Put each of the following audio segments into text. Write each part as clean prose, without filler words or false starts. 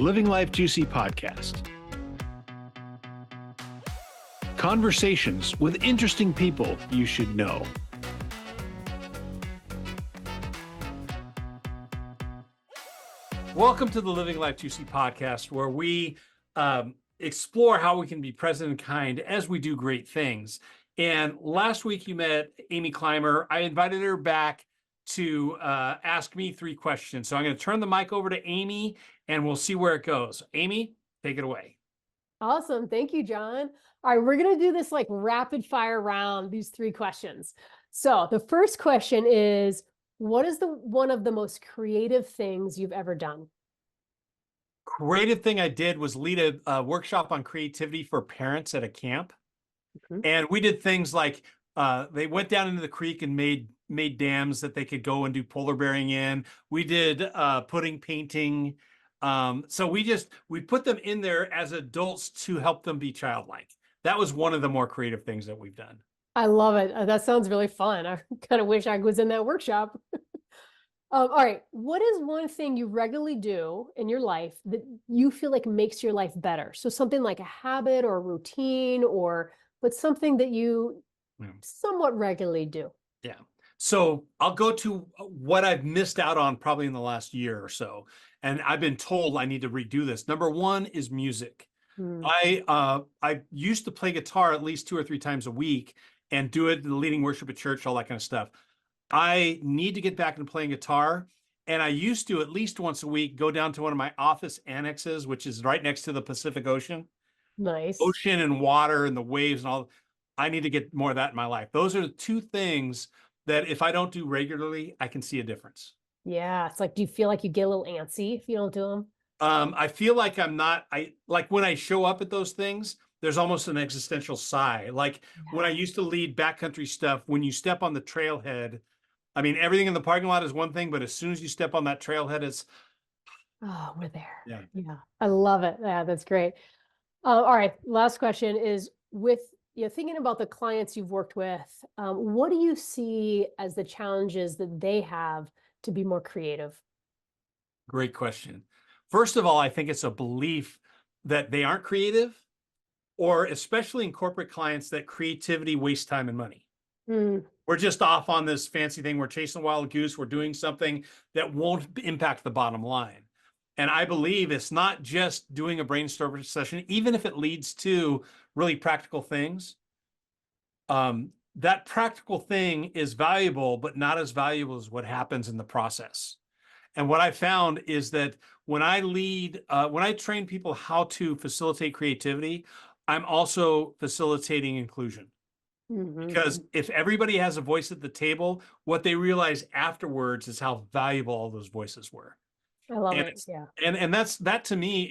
Living Life Juicy podcast. Conversations with interesting people you should know. Welcome to the Living Life Juicy podcast, where we explore how we can be present and kind as we do great things. And last week you met Amy Climer. I invited her back to ask me 3 questions. So I'm going to turn the mic over to Amy and we'll see where it goes. Amy, take it away. Awesome. Thank you, John. All right, we're going to do this like rapid fire round, these 3 questions. So the first question is, what is one of the most creative things you've ever done? Creative thing I did was lead a workshop on creativity for parents at a camp. And we did things like they went down into the creek and made dams that they could go and do polar bearing in. We did pudding painting. So we put them in there as adults to help them be childlike. That was one of the more creative things that we've done. I love it. That sounds really fun. I kind of wish I was in that workshop. All right. What is one thing you regularly do in your life that you feel like makes your life better? So something like a habit or a routine, but something that you somewhat regularly do. Yeah. So I'll go to what I've missed out on probably in the last year or so. And I've been told I need to redo this. Number 1 is music. I used to play guitar at least 2 or 3 times a week and do it leading worship at church, all that kind of stuff. I need to get back into playing guitar. And I used to at least once a week go down to one of my office annexes, which is right next to the Pacific Ocean. Nice. Ocean and water and the waves and all. I need to get more of that in my life. Those are the 2 things that if I don't do regularly, I can see a difference. Yeah. It's like, do you feel like you get a little antsy if you don't do them? I feel like like when I show up at those things, there's almost an existential sigh. Like when I used to lead backcountry stuff, when you step on the trailhead, I mean, everything in the parking lot is one thing, but as soon as you step on that trailhead, it's... Oh, we're there. Yeah. I love it. Yeah, that's great. All right. Last question is thinking about the clients you've worked with, what do you see as the challenges that they have to be more creative? Great question. First of all, I think it's a belief that they aren't creative, or especially in corporate clients, that creativity wastes time and money. We're just off on this fancy thing. We're chasing a wild goose. We're doing something that won't impact the bottom line. And I believe it's not just doing a brainstorm session, even if it leads to really practical things. That practical thing is valuable, but not as valuable as what happens in the process. And what I found is that when I train people how to facilitate creativity, I'm also facilitating inclusion. Because if everybody has a voice at the table, what they realize afterwards is how valuable all those voices were. I love it. Yeah. And that to me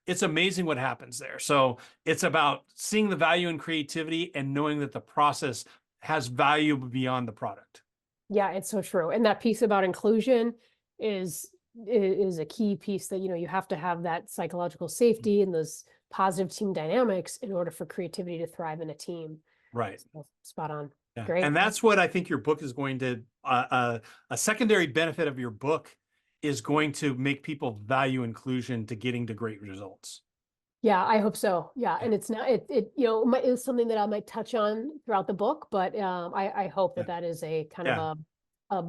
it's amazing what happens there. So it's about seeing the value in creativity and knowing that the process has value beyond the product. Yeah, it's so true. And that piece about inclusion is a key piece that, you have to have that psychological safety and those positive team dynamics in order for creativity to thrive in a team. Right. So, spot on. Yeah. Great. And that's what I think your book is going to, a secondary benefit of your book is going to make people value inclusion to getting to great results. Yeah, I hope so. Yeah. And it's not, it is something that I might touch on throughout the book, but I hope that is a kind of a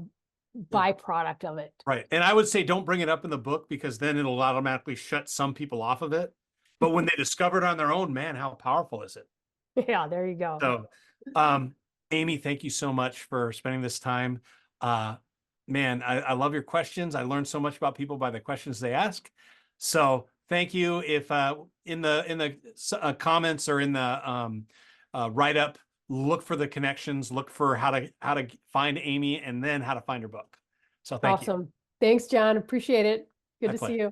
byproduct of it. Right. And I would say don't bring it up in the book, because then it'll automatically shut some people off of it. But when they discover it on their own, man, how powerful is it? Yeah, there you go. So, Amy, thank you so much for spending this time. Man, I love your questions. I learned so much about people by the questions they ask. So thank you. If in the comments or in the write-up, look for the connections, look for how to find Amy, and then how to find her book. So thank you. Awesome. Thanks, John. Appreciate it. Good to see you.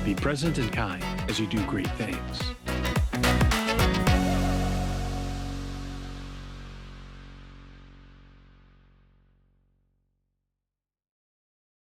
Be present and kind as you do great things.